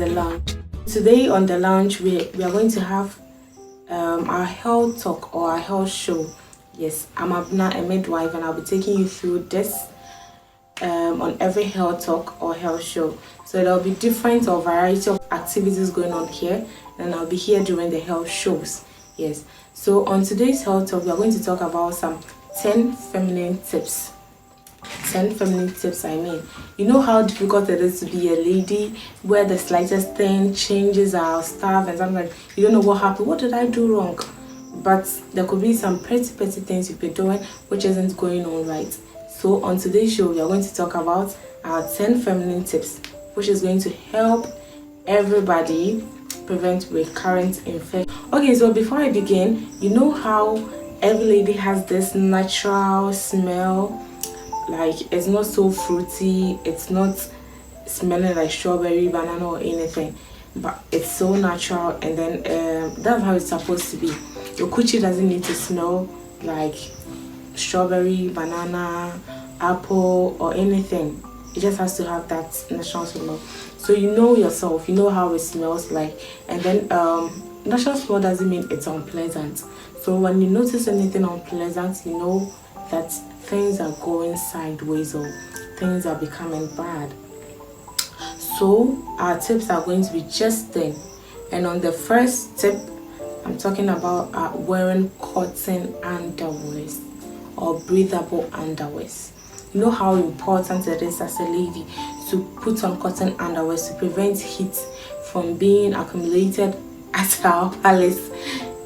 lounge. Today on the lounge, we are going to have our health talk or our health show. Yes, I'm Abna, a midwife, and I'll be taking you through this on every health talk or health show. So there'll be different or variety of activities going on here, and I'll be here during the health shows. Yes. So on today's health talk, we are going to talk about some 10 feminine tips. 10 feminine tips, I mean. You know how difficult it is to be a lady where the slightest thing changes our stuff and sometimes you don't know what happened. What did I do wrong? But there could be some pretty things you've been doing which isn't going on right. So on today's show, we are going to talk about our 10 feminine tips, which is going to help everybody prevent recurrent infection. Okay, so before I begin, you know how every lady has this natural smell, like it's not so fruity, it's not smelling like strawberry, banana or anything, but it's so natural, and then that's how it's supposed to be. Your coochie doesn't need to smell like strawberry, banana, apple or anything. It just has to have that natural smell. So you know yourself, you know how it smells like, and then natural smell doesn't mean it's unpleasant. So when you notice anything unpleasant, you know that things are going sideways or things are becoming bad. So our tips are going to be just then. And on the first tip, I'm talking about wearing cotton underwears or breathable underwears. You know how important it is as a lady to put on cotton underwears to prevent heat from being accumulated at our palace.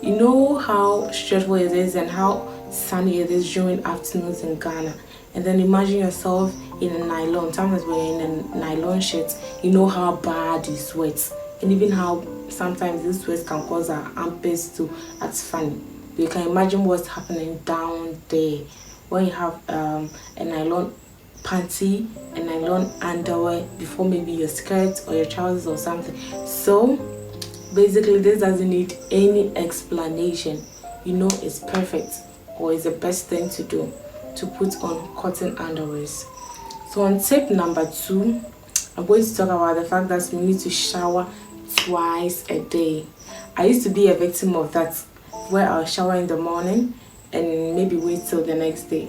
You know how stressful it is and how sunny it is during afternoons in Ghana. And then imagine yourself in a nylon. Sometimes we're in a nylon shirt. You know how bad you sweat, and even how sometimes this sweat can cause our armpits to act funny. You can imagine what's happening down there when you have a nylon panty, a nylon underwear before maybe your skirt or your trousers or something. So basically, this doesn't need any explanation. You know it's perfect, or is the best thing to do, to put on cotton underwears. So on tip number 2, I'm going to talk about the fact that we need to shower twice a day. I used to be a victim of that, where I'll shower in the morning and maybe wait till the next day,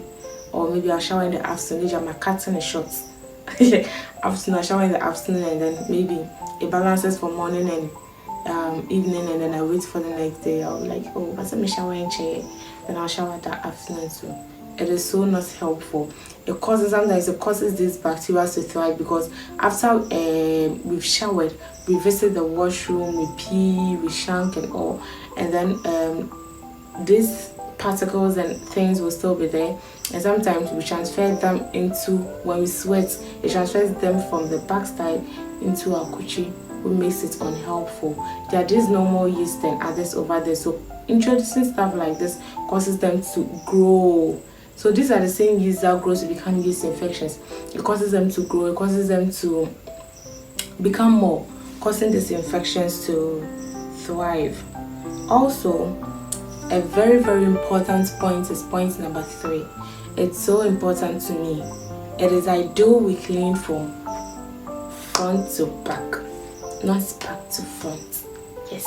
or maybe I'll shower in the afternoon. My cotton is short. Afternoon, I shower in the afternoon, and then maybe it balances for morning and evening, and then I wait for the next day. I'll like, oh, but let me shower in chair. Then I'll shower that afternoon too. It is so not helpful. It causes these bacteria to thrive, because after we've showered, we visit the washroom, we pee, we shank and all, and then these particles and things will still be there, and sometimes we transfer them into, when we sweat, it transfers them from the backside into our coochie, which makes it unhelpful. There are these normal yeast and others over there, so introducing stuff like this causes them to grow. So these are the same yeast that grows to become yeast infections. It causes them to grow, it causes them to become more, causing these infections to thrive. Also, a very important point is point number 3. It's so important to me. It is ideal we clean from front to back, not back to front. Yes,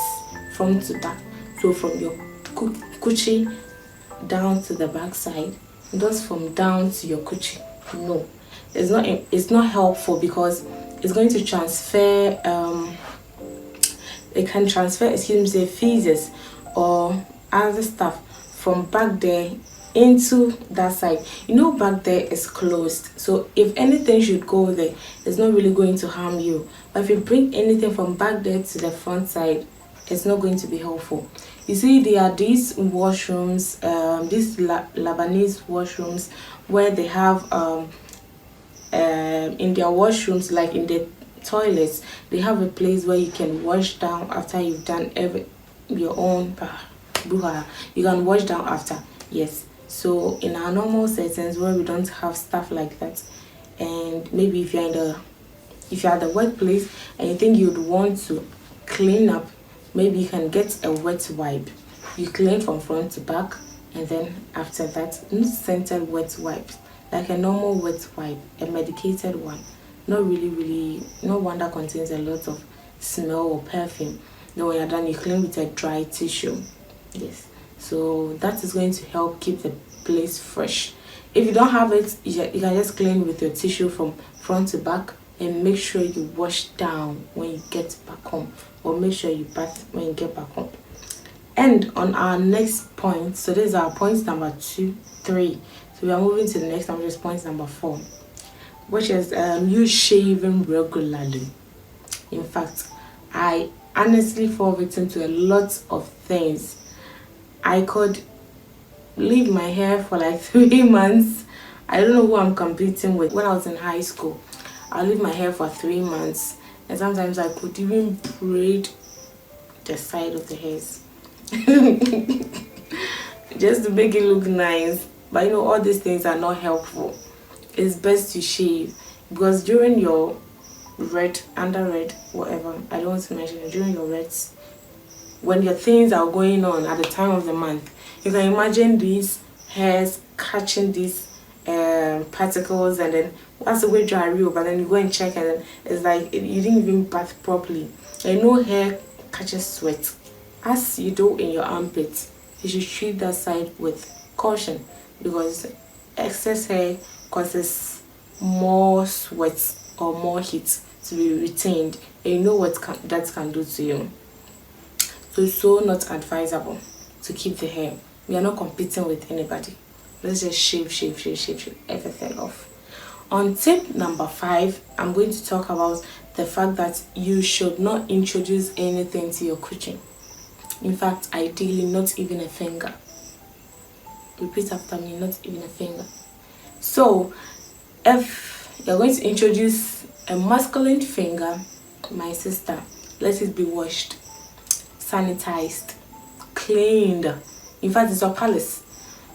front to back. So from your coochie down to the back side, not from down to your coochie. No, it's not helpful, because it's going to transfer it can transfer, feces or other stuff from back there into that side. You know, back there is closed, so if anything should go there, it's not really going to harm you. But if you bring anything from back there to the front side, it's not going to be helpful. You see, there are these washrooms, these Lebanese washrooms, where they have in their washrooms, like in the toilets, they have a place where you can wash down after you've done your own buha. You can wash down after. Yes. So in our normal settings where we don't have stuff like that, and maybe if you're at the workplace and you think you'd want to clean up, maybe you can get a wet wipe. You clean from front to back, and then after that, not scented wet wipes, like a normal wet wipe, a medicated one, not one that contains a lot of smell or perfume. Then when you're done, you clean with a dry tissue. Yes, so that is going to help keep the place fresh. If you don't have it, you can just clean with your tissue from front to back, and make sure you wash down when you get back home, or make sure you bath when you get back home. And on our next point, so this is our points number 2, 3. So we are moving to the next one, which is point number 4, which is you shaving regularly. In fact, I honestly fall victim to a lot of things. I could leave my hair for like 3 months. I don't know who I'm competing with. When I was in high school, I'll leave my hair for 3 months, and sometimes I could even braid the side of the hairs just to make it look nice. But you know, all these things are not helpful. It's best to shave, because during your under red, whatever, I don't want to mention it, during your reds, when your things are going on at the time of the month, you can imagine these hairs catching these particles, and then that's the way dry real, but then you go and check, and then it's like you didn't even bath properly. And no hair catches sweat as you do in your armpits. You should treat that side with caution, because excess hair causes more sweat or more heat to be retained, and you know what that can do to you. So it's so not advisable to keep the hair. We are not competing with anybody. Let's just shave everything off. On tip number 5, I'm going to talk about the fact that you should not introduce anything to your kitchen. In fact, ideally not even a finger. Repeat after me, not even a finger. So if you're going to introduce a masculine finger, my sister, let it be washed, sanitized, cleaned. In fact, it's your palace.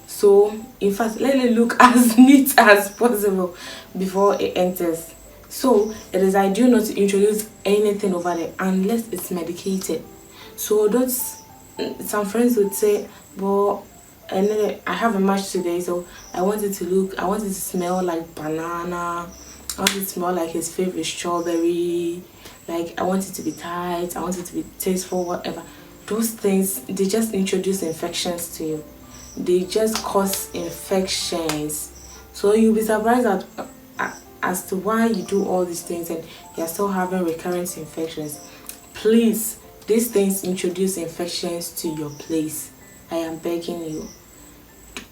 So in fact, let it look as neat as possible before it enters. So it is ideal not to introduce anything over there unless it's medicated. So those, some friends would say, well, and then I have a match today, so I want it to smell like banana, I want it to smell like his favorite strawberry, like I want it to be tight, I want it to be tasteful, whatever. Those things, they just introduce infections to you. They just cause infections. So you'll be surprised as to why you do all these things and you're still having recurrent infections. Please, these things introduce infections to your place. I am begging you.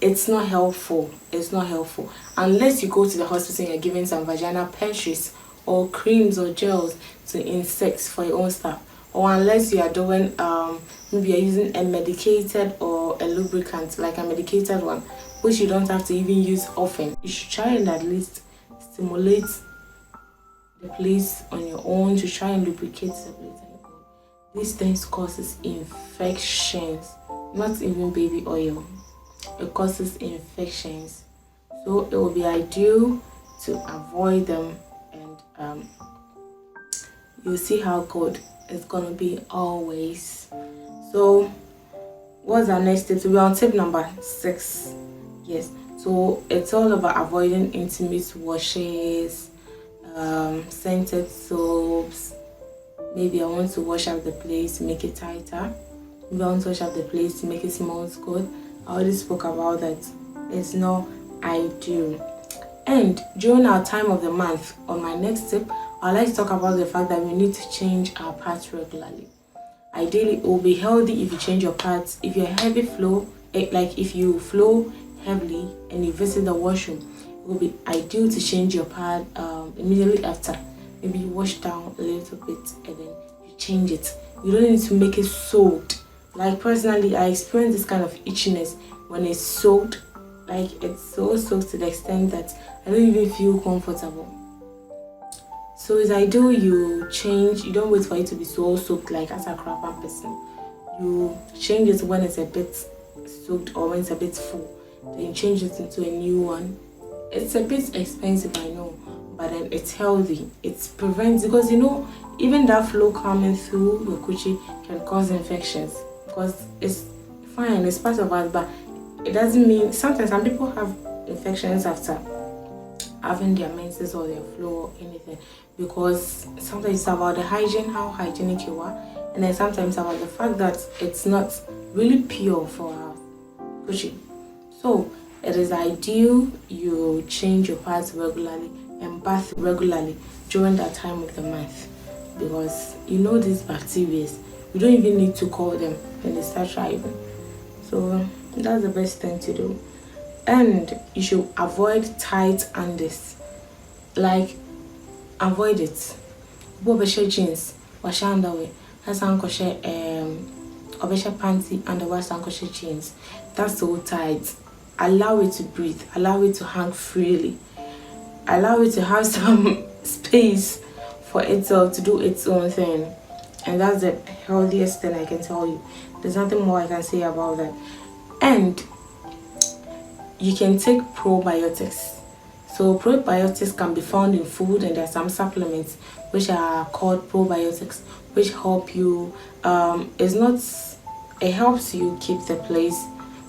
It's not helpful. It's not helpful. Unless you go to the hospital and you're giving some vaginal patches or creams or gels to insects for your own stuff. Or unless you are doing, maybe you're using a medicated or a lubricant, like a medicated one, which you don't have to even use often. You should try and at least stimulate the place on your own, to try and lubricate the place on your own. These things causes infections, not even baby oil. It causes infections. So it will be ideal to avoid them, and you'll see how good it's gonna be always. So what's our next tip? So we're on tip number 6. Yes, so it's all about avoiding intimate washes, scented soaps. Maybe I want to wash up the place to make it tighter. Maybe I want to wash up the place to make it smell good. I already spoke about that. It's not ideal. And during our time of the month, on my next tip, I'd like to talk about the fact that we need to change our pads regularly. Ideally, it will be healthy if you change your pads. If you're heavy flow, like if you flow heavily and you visit the washroom, it will be ideal to change your pad immediately after. Maybe you wash down a little bit and then you change it. You don't need to make it soaked. Like personally, I experience this kind of itchiness when it's soaked. Like it's so soaked to the extent that I don't even feel comfortable. So it's ideal you change. You don't wait for it to be so soaked like as a crapper person. You change it when it's a bit soaked or when it's a bit full. Then you change it into a new one. It's a bit expensive, I know, but then it's healthy. It prevents, because you know, even that flow coming through your coochie can cause infections. Because it's fine, it's part of us, but it doesn't mean, sometimes some people have infections after having their menses or their flow or anything, because sometimes it's about the hygiene, how hygienic you are, and then sometimes about the fact that it's not really pure for our pushing. So it is ideal you change your pads regularly and bath regularly during that time of the month, because you know these bacteria, you don't even need to call them when they start thriving. So that's the best thing to do. And you should avoid tight undies. Like, avoid it. Obesha jeans, wash underwear, hasankoshe obesha panty and the wasankoshe jeans. That's so tight. Allow it to breathe, allow it to hang freely, allow it to have some space for itself to do its own thing. And that's the healthiest thing I can tell you. There's nothing more I can say about that. And you can take probiotics. So probiotics can be found in food, and there are some supplements which are called probiotics, which help you. It helps you keep the place.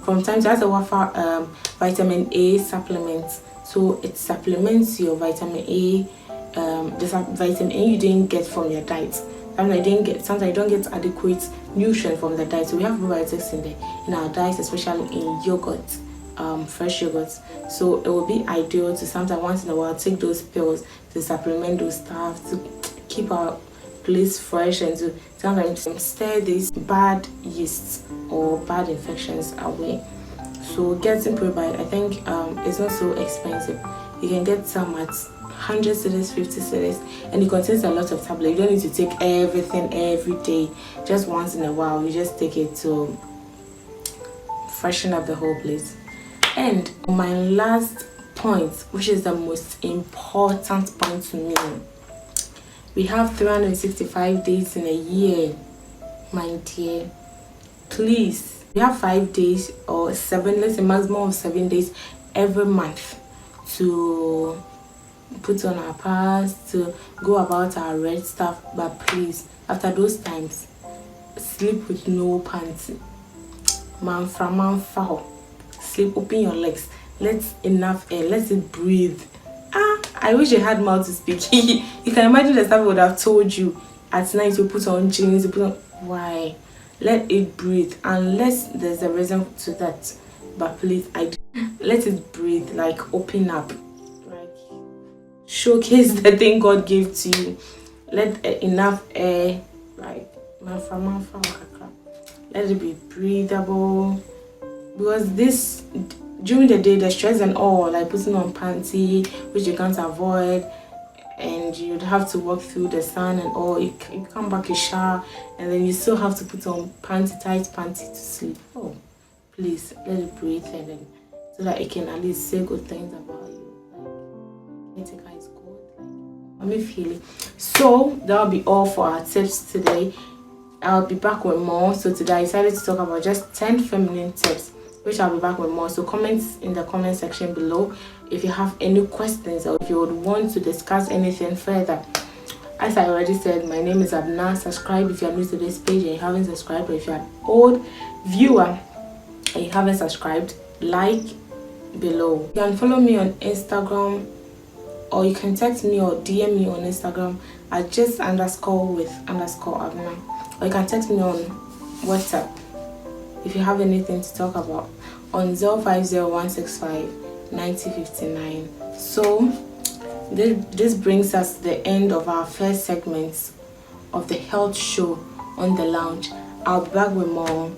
From time to time, I offer vitamin A supplements. So it supplements your vitamin A, the vitamin A you didn't get from your diet. Sometimes I don't get adequate nutrition from the diet. So we have probiotics in our diet, especially in yogurt, fresh yogurt. So it will be ideal to sometimes once in a while take those pills to supplement those stuff, to keep our place fresh, and to sometimes stir these bad yeasts or bad infections away. So getting probiotics, I think it's not so expensive. You can get some at 100 cedis, 50 cedis, and it contains a lot of tablets. You don't need to take everything every day. Just once in a while, you just take it to freshen up the whole place. And my last point, which is the most important point to me, we have 365 days in a year, my dear. Please, we have 5 days or 7, let's say maximum of 7 days every month to put on our pads, to go about our red stuff. But please, after those times, sleep with no panty. Man from man foul. Sleep, open your legs. Let enough air, let it breathe. I wish I had mouth to speak. You can imagine the stuff I would have told you. At night you put on jeans, you put on. Why? Let it breathe, unless there's a reason to that. But please, let it breathe, like open up, like showcase the thing God gave to you. Let enough air, like let it be breathable, because this during the day the stress and all, like putting on panty which you can't avoid, and you'd have to walk through the sun and all, you come back, you shower, and then you still have to put on tight panty to sleep. Oh, please let it breathe, and then so that it can at least say good things about you. Like, Etika is good. Like, let me feel it. So that'll be all for our tips today. I'll be back with more. So today I decided to talk about just 10 feminine tips, which I'll be back with more. So comments in the comment section below if you have any questions, or if you would want to discuss anything further. As I already said, my name is Abna. Subscribe if you are new to this page and you haven't subscribed, or if you're an old viewer and you haven't subscribed, like below. You can follow me on Instagram, or you can text me or DM me on Instagram at just_with_Abna, or you can text me on WhatsApp if you have anything to talk about on 0501659059. So this brings us to the end of our first segment of the health show on the lounge. I'll be back with more.